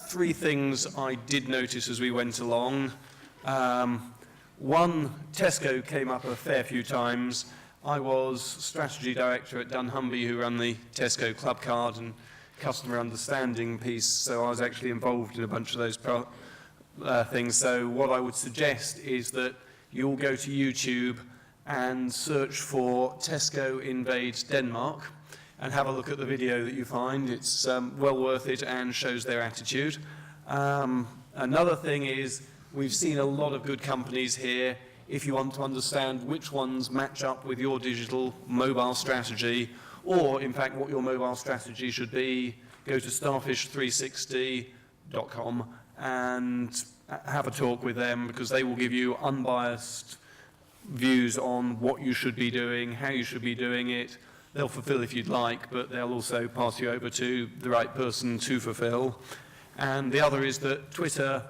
Three things I did notice as we went along. One, Tesco came up a fair few times. I was strategy director at dunnhumby, who run the Tesco Club Card and customer understanding piece, so I was actually involved in a bunch of those things. So what I would suggest is that you all go to YouTube and search for Tesco invades Denmark and have a look at the video that you find. It's well worth it and shows their attitude. Another thing is, we've seen a lot of good companies here. If you want to understand which ones match up with your digital mobile strategy, or in fact what your mobile strategy should be, go to starfish360.com and have a talk with them, because they will give you unbiased views on what you should be doing, how you should be doing it. They'll fulfill if you'd like, but they'll also pass you over to the right person to fulfill. And the other is that Twitter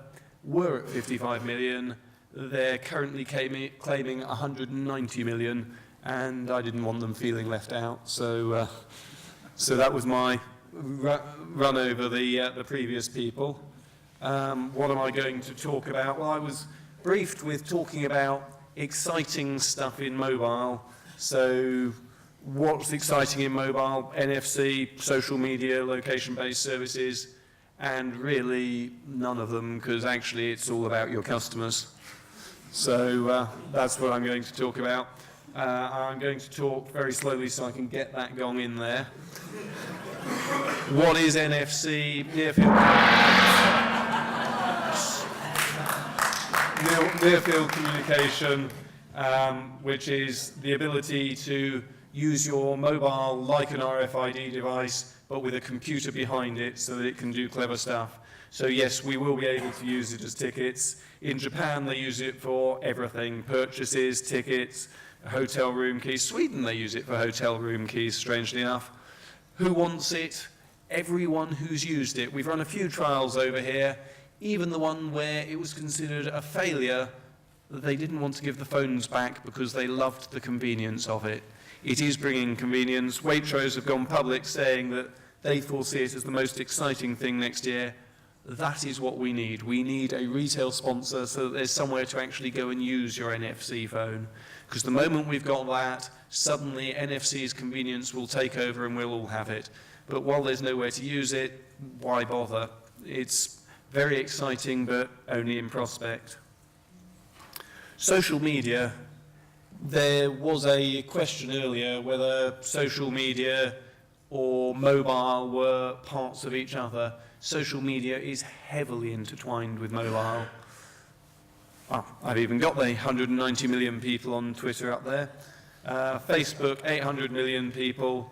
were at 55 million. They're currently claiming 190 million, and I didn't want them feeling left out. So that was my run over the previous people. What am I going to talk about? Well, I was briefed with talking about exciting stuff in mobile. So what's exciting in mobile? NFC, social media, location-based services, and really none of them, because actually it's all about your customers. So that's what I'm going to talk about. I'm going to talk very slowly so I can get that gong in there. What is NFC? Near-field communication, which is the ability to use your mobile like an RFID device, but with a computer behind it so that it can do clever stuff. So yes, we will be able to use it as tickets. In Japan, they use it for everything: purchases, tickets, hotel room keys. Sweden, they use it for hotel room keys, strangely enough. Who wants it? Everyone who's used it. We've run a few trials over here, even the one where it was considered a failure that they didn't want to give the phones back because they loved the convenience of it. It is bringing convenience. Waitrose have gone public saying that they foresee it as the most exciting thing next year. That is what we need. We need a retail sponsor so that there's somewhere to actually go and use your NFC phone. Because the moment we've got that, suddenly NFC's convenience will take over and we'll all have it. But while there's nowhere to use it, why bother? It's very exciting, but only in prospect. Social media. There was a question earlier whether social media or mobile were parts of each other. Social media is heavily intertwined with mobile. Well, I've even got the 190 million people on Twitter up there. Facebook, 800 million people,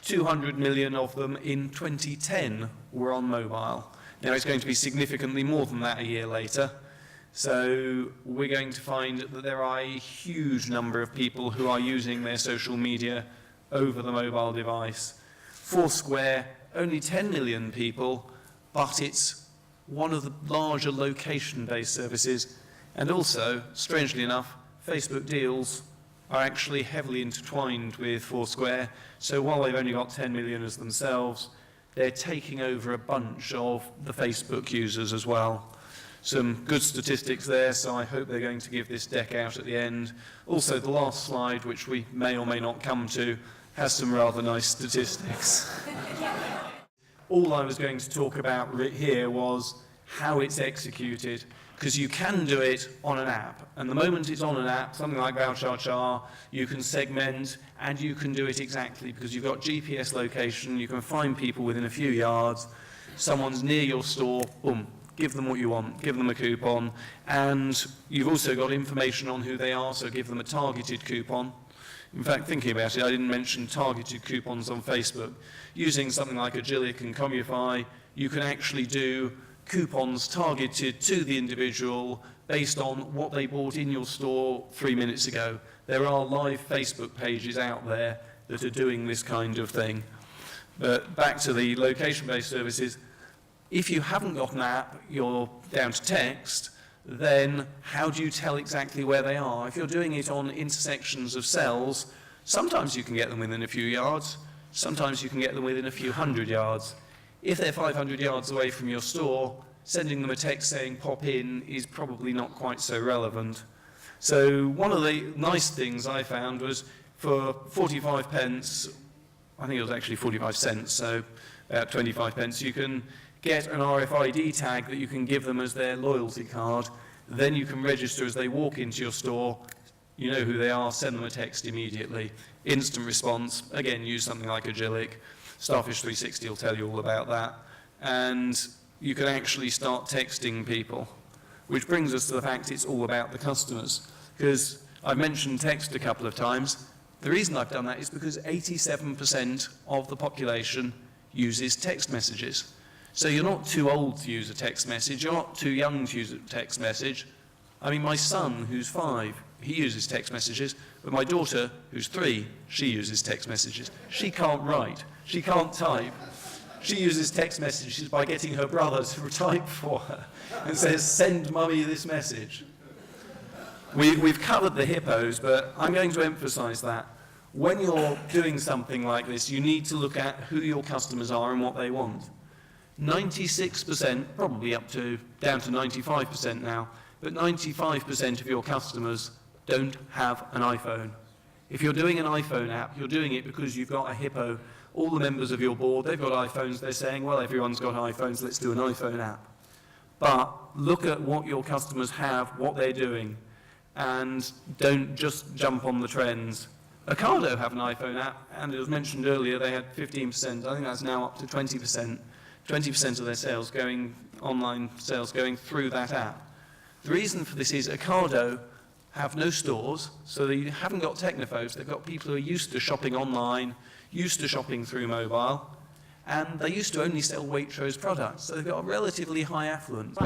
200 million of them in 2010 were on mobile. Now it's going to be significantly more than that a year later. So we're going to find that there are a huge number of people who are using their social media over the mobile device. Foursquare, only 10 million people, but it's one of the larger location-based services. And also, strangely enough, Facebook deals are actually heavily intertwined with Foursquare. So while they've only got 10 million as themselves, they're taking over a bunch of the Facebook users as well. Some good statistics there, so I hope they're going to give this deck out at the end. Also, the last slide, which we may or may not come to, has some rather nice statistics. All I was going to talk about here was how it's executed, because you can do it on an app. And the moment it's on an app, something like Vouchar, you can segment and you can do it exactly, because you've got GPS location, you can find people within a few yards, someone's near your store, boom. Give them what you want, give them a coupon, and you've also got information on who they are, so give them a targeted coupon. In fact, thinking about it, I didn't mention targeted coupons on Facebook. Using something like Agilic and Comufy, you can actually do coupons targeted to the individual based on what they bought in your store 3 minutes ago. There are live Facebook pages out there that are doing this kind of thing. But back to the location-based services, if you haven't got an app, you're down to text, then how do you tell exactly where they are? If you're doing it on intersections of cells, sometimes you can get them within a few yards, sometimes you can get them within a few hundred yards. If they're 500 yards away from your store, sending them a text saying pop in is probably not quite so relevant. So one of the nice things I found was for 45 pence, I think it was actually 45 cents, so about 25 pence, you can get an RFID tag that you can give them as their loyalty card. Then you can register as they walk into your store. You know who they are, send them a text immediately. Instant response, again, use something like Agilic. Starfish 360 will tell you all about that. And you can actually start texting people, which brings us to the fact it's all about the customers. Because I've mentioned text a couple of times. The reason I've done that is because 87% of the population uses text messages. So you're not too old to use a text message, you're not too young to use a text message. I mean, my son, who's 5, he uses text messages, but my daughter, who's 3, she uses text messages. She can't write, she can't type. She uses text messages by getting her brother to type for her and says, send mummy this message. We've covered the hippos, but I'm going to emphasize that. When you're doing something like this, you need to look at who your customers are and what they want. 96%, probably down to 95% now, but 95% of your customers don't have an iPhone. If you're doing an iPhone app, you're doing it because you've got a hippo. All the members of your board, they've got iPhones, they're saying, well, everyone's got iPhones, let's do an iPhone app. But look at what your customers have, what they're doing, and don't just jump on the trends. Ocado have an iPhone app, and it was mentioned earlier they had 15%, I think that's now up to 20%. 20% of their sales online sales going through that app. The reason for this is Ocado have no stores, so they haven't got technophobes, they've got people who are used to shopping online, used to shopping through mobile, and they used to only sell Waitrose products, so they've got a relatively high affluence.